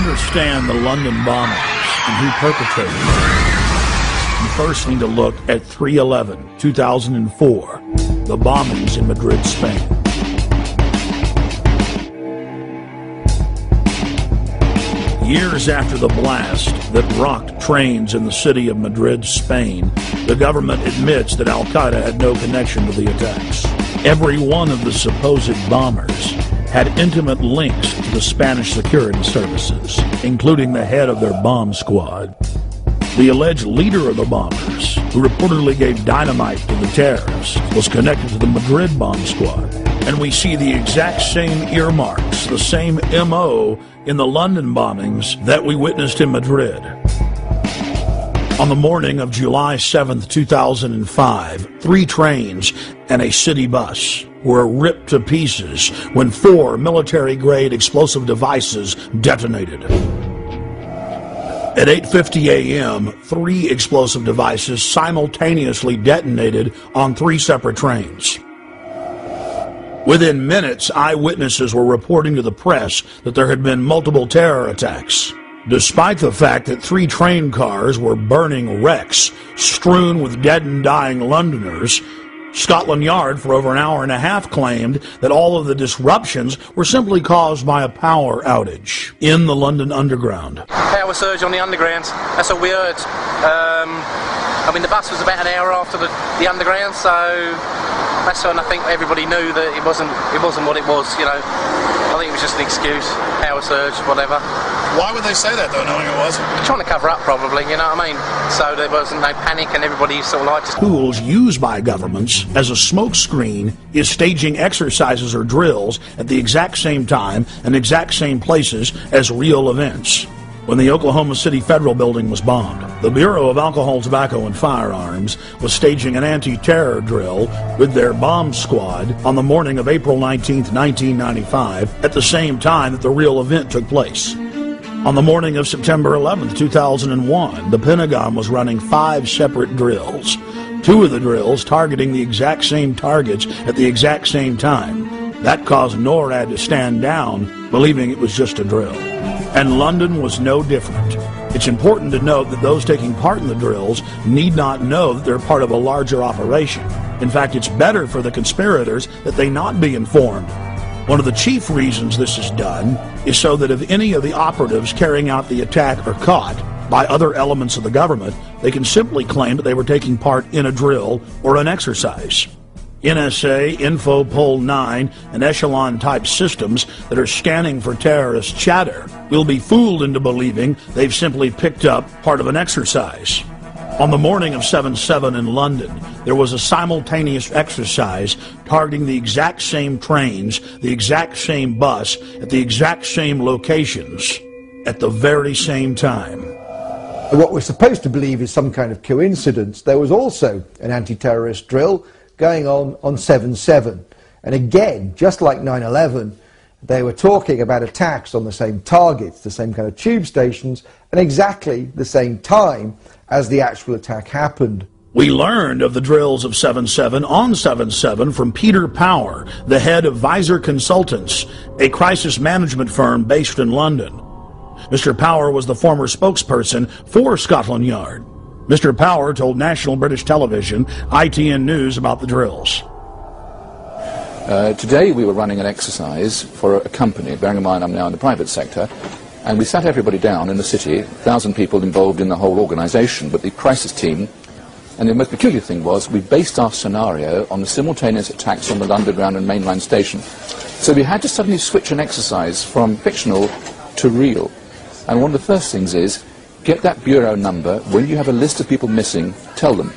understand the London bombings and who perpetrated them, you first need to look at 3/11/2004, the bombings in Madrid, Spain. Years after the blast that rocked trains in the city of Madrid, Spain, the government admits that Al-Qaeda had no connection to the attacks. Every one of the supposed bombers had intimate links to the Spanish security services, including the head of their bomb squad. The alleged leader of the bombers, who reportedly gave dynamite to the terrorists, was connected to the Madrid bomb squad. And we see the exact same earmarks, the same MO in the London bombings that we witnessed in Madrid. On the morning of July 7th, 2005, 3 trains and a city bus were ripped to pieces when 4 military-grade explosive devices detonated. At 8:50 a.m., 3 explosive devices simultaneously detonated on 3 separate trains. Within minutes, eyewitnesses were reporting to the press that there had been multiple terror attacks, despite the fact that 3 train cars were burning wrecks strewn with dead and dying Londoners. Scotland Yard, for over an hour and a half, claimed that all of the disruptions were simply caused by a power outage in the London Underground. Power surge on the Underground, that's what we heard. I mean, the bus was about an hour after the Underground, so that's when I think everybody knew that it wasn't what it was, you know. I think it was just an excuse, power surge, whatever. Why would they say that, though, knowing it wasn't? Trying to cover up, probably, you know what I mean? So there wasn't no panic and everybody sort of like just... Tools used by governments as a smokescreen is staging exercises or drills at the exact same time and exact same places as real events. When the Oklahoma City Federal Building was bombed, the Bureau of Alcohol, Tobacco, and Firearms was staging an anti-terror drill with their bomb squad on the morning of April 19, 1995, at the same time that the real event took place. On the morning of September 11, 2001, the Pentagon was running 5 separate drills, 2 of the drills targeting the exact same targets at the exact same time. That caused NORAD to stand down, believing it was just a drill. And London was no different. It's important to note that those taking part in the drills need not know that they're part of a larger operation. In fact, it's better for the conspirators that they not be informed. One of the chief reasons this is done is so that if any of the operatives carrying out the attack are caught by other elements of the government, they can simply claim that they were taking part in a drill or an exercise. NSA, Infopol 9, and Echelon-type systems that are scanning for terrorist chatter will be fooled into believing they've simply picked up part of an exercise. On the morning of 7/7 in London, there was a simultaneous exercise targeting the exact same trains, the exact same bus, at the exact same locations, at the very same time. What we're supposed to believe is some kind of coincidence. There was also an anti-terrorist drill going on 7/7. And again, just like 9/11, they were talking about attacks on the same targets, the same kind of tube stations, and exactly the same time as the actual attack happened. We learned of the drills of 7/7 on 7/7 from Peter Power, the head of Visor Consultants, a crisis management firm based in London. Mr. Power was the former spokesperson for Scotland Yard. Mr. Power told National British Television, ITN News, about the drills. Today we were running an exercise for a company, bearing in mind I'm now in the private sector, and we sat everybody down in the city, 1,000 people involved in the whole organisation, but the crisis team, and the most peculiar thing was we based our scenario on the simultaneous attacks on the Underground and mainline station. So we had to suddenly switch an exercise from fictional to real. And one of the first things is, get that bureau number. When you have a list of people missing, tell them.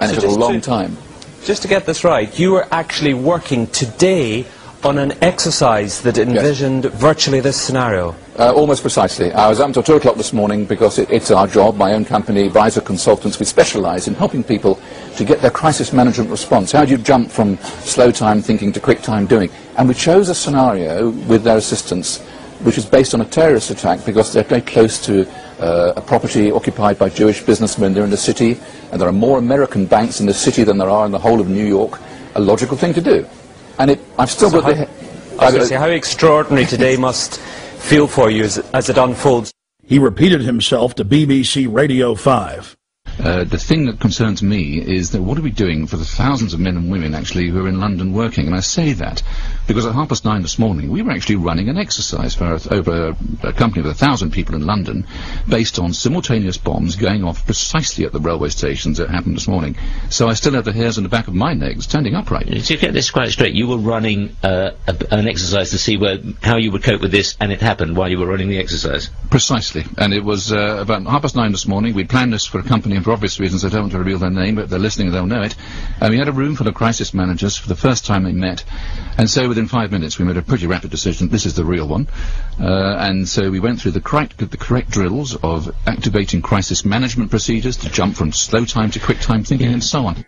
And it took a long time. Just to get this right, you were actually working today on an exercise that envisioned virtually this scenario? Almost precisely. I was up until 2 o'clock this morning because it's our job, my own company, Visor Consultants. We specialise in helping people to get their crisis management response. How do you jump from slow time thinking to quick time doing? And we chose a scenario with their assistance which is based on a terrorist attack because they're very close to a property occupied by Jewish businessmen. They're in the city, and there are more American banks in the city than there are in the whole of New York. A logical thing to do. And I've still got how extraordinary today must feel for you as it unfolds. He repeated himself to BBC Radio 5. The thing that concerns me is that what are we doing for the thousands of men and women actually who are in London working? And I say that because at 9:30 this morning we were actually running an exercise for over a company of 1,000 people in London based on simultaneous bombs going off precisely at the railway stations that happened this morning. So I still have the hairs on the back of my neck standing upright. To get this quite straight, you were running an exercise to see how you would cope with this, and it happened while you were running the exercise? Precisely. And it was about 9:30 this morning. We planned this for a company, and for obvious reasons I don't want to reveal their name, but if they're listening they'll know it. We had a room full of crisis managers for the first time they met, and so within 5 minutes we made a pretty rapid decision, this is the real one. And so we went through the correct drills of activating crisis management procedures to jump from slow time to quick time thinking and so on.